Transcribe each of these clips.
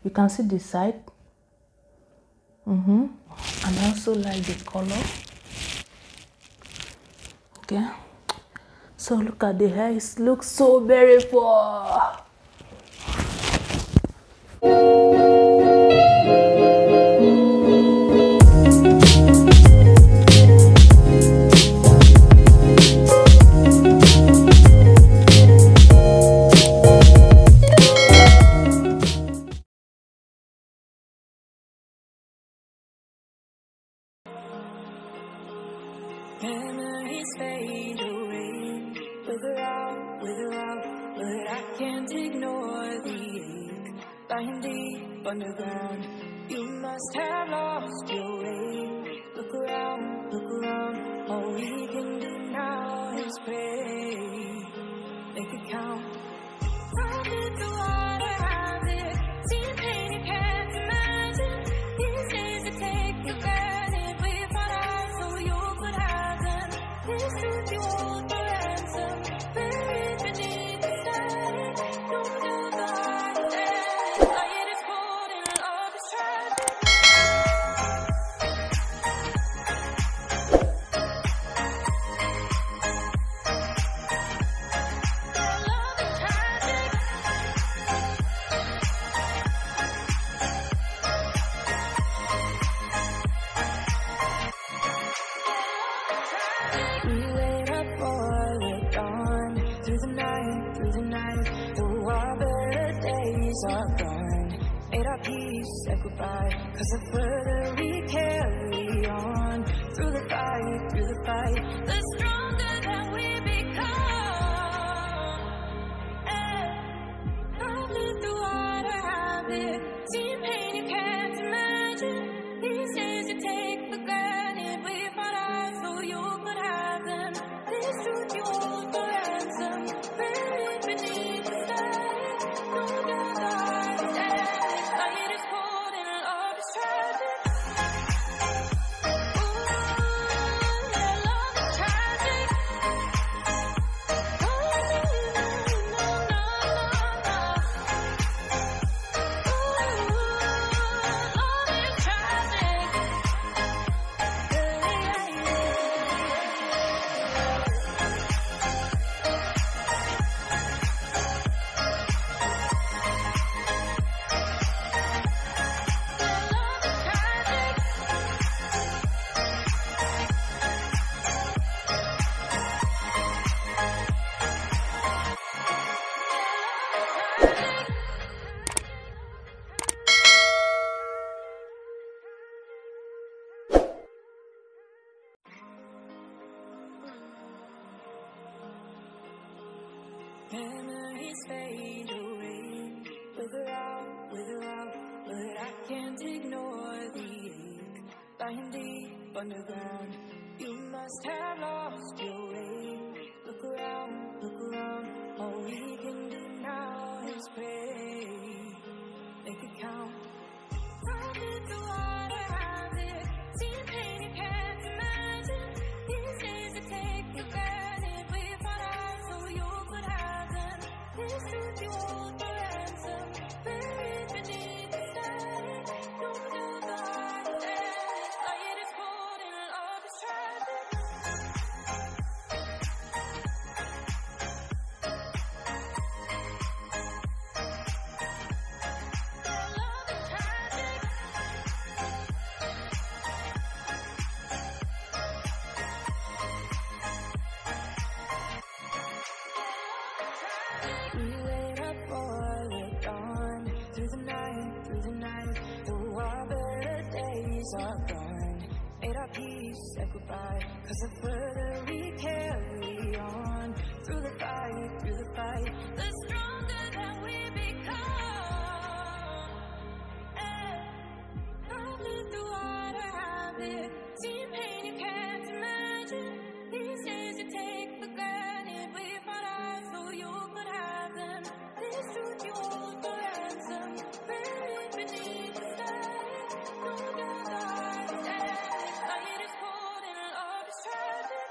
You can see the side. And I also like the color. Okay, so look at the hair. It looks so beautiful. Memories fade away, wither out, but I can't ignore the ache. Lying deep underground, you must have lost your way. Look around, all we can do now is pray. Make it count. I've been through water, I've lived, seen pain you can't imagine. These days I take for granted, we fought out so you could have them. This truth you hold for ransom, buried beneath the sky. Don't know the heart of it, light is cold and love is tragic. Love is tragic. We wait up for the dawn, through the night, though our better days are gone. Made our peace, said goodbye, 'cause the further we carry on, through the fight, the stronger that we become. I've lived through water, I've lived, seen pain you can't imagine. These days you take for granted, we fought out so you could have them. This truth you hold for ransom, buried beneath the sky. No doubt the heart is dead, light is cold and love is tragic. Ooh, yeah, love is tragic. Oh, no. Ooh, love is tragic. Memories fade away, wither out, but I can't ignore the ache. Lying deep underground, you must have lost your way. Look around, all we can do now is pray. Make it count. I've been through water, I've lived, seen pain you can't imagine. These days I take for granted, we fought out so you could have them. This truth you hold for ransom, buried beneath the sky. Don't know the heart of it, light is cold and love is tragic. Love is tragic. We wait up for the dawn, through the night, though our better days are gone. Made our peace, said goodbye, 'cause the further we carry on, through the fight, the stronger that we become. I've lived through water, I've lived, seen pain you can't imagine. These days you take for granted, we fought out so you could have them. This truth you hold for ransom, buried beneath the sky. No doubt the heart is dead, light is cold and love is tragic.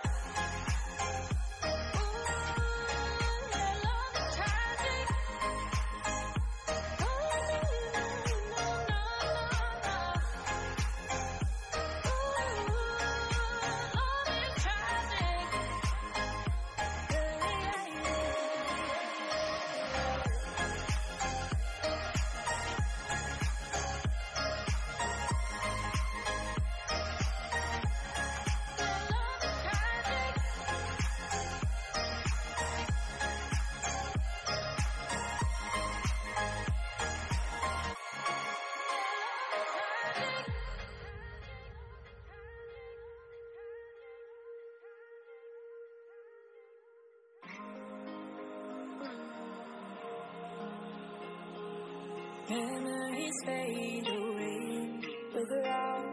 Memories fade away. Wither out,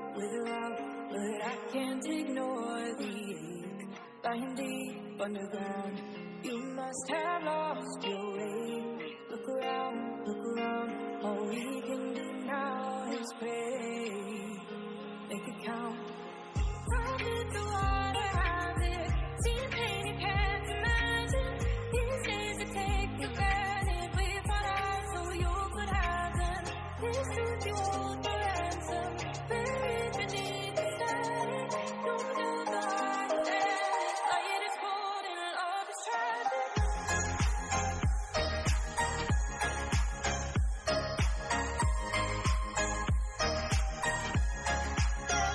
but I can't ignore the ache. Lying deep underground, you must have lost your way. Look around, all we can do now is pray. Make it count. I've lived the water out there, seen pain you can't imagine. These days I take for granted. We fought out so you could have them. This truth you hold for ransom, buried beneath the sand. Don't know the heart is endless, light is cold and love is tragic.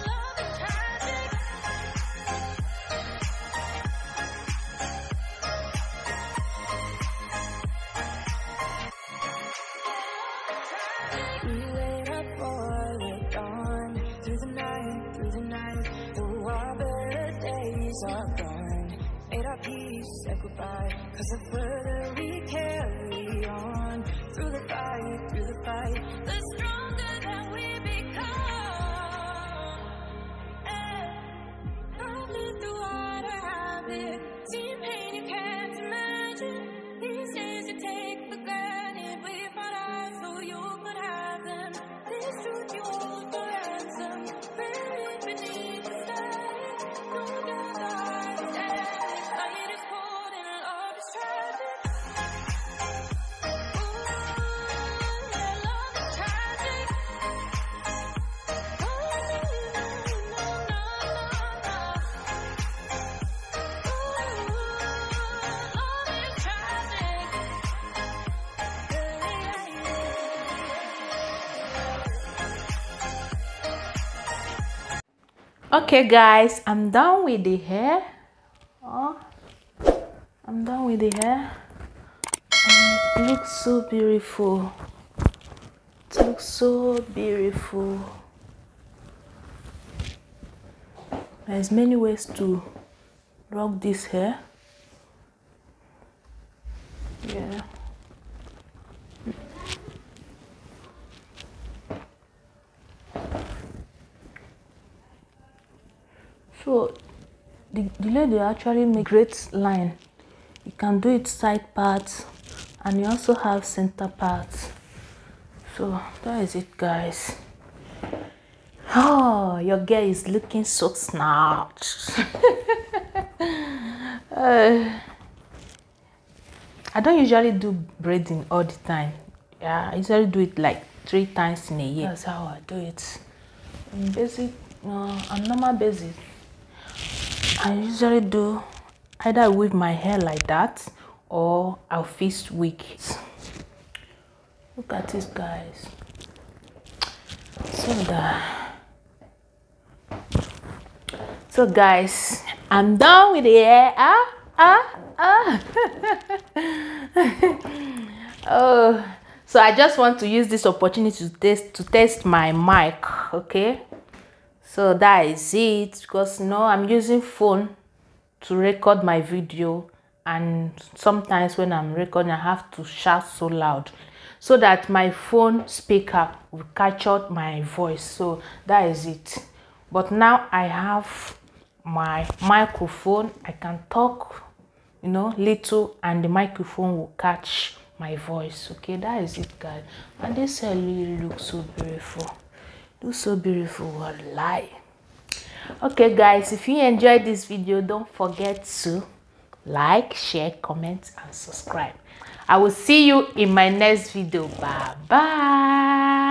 Love is tragic. We wait up for the dawn, through the night, though our better days are gone. Made our peace, said goodbye, 'cause the further we carry on, through the fight, the stronger that we become. I've lived the water out there, seen pain you can't imagine. These days you take for granted. We fought out so you could have them. This truth you hold for ransom, buried beneath the sand. No doubt the heart is endless, light is cold and love is tragic. Ooh, yeah, love is tragic. Oh, no, no, no, no. Ooh, love is tragic. Okay guys, I'm done with the hair. I'm done with the hair. And it looks so beautiful. It looks so beautiful. There's many ways to rock this hair. Yeah. So the lady actually make great line. You can do it side parts and you also have center parts. So that is it guys. Oh, your girl is looking so snatched. I don't usually do braiding all the time. Yeah, I usually do it like 3 times in a year. That's how I do it. In basic, on normal basis, I usually do either I weave my hair like that or I'll fix wigs. Look at this guys. So guys, I'm done with the hair. Oh, so I just want to use this opportunity to test my mic. Okay, so that is it, because I'm using phone to record my video, and sometimes when I'm recording I have to shout so loud so that my phone speaker will capture my voice. So that is it. But now I have my microphone. I can talk little and the microphone will catch my voice. Okay, that is it guys. And this hair really looks so beautiful. Looks so beautiful, wallahi. Okay guys, if you enjoyed this video, don't forget to like, share, comment and subscribe. I will see you in my next video. Bye bye.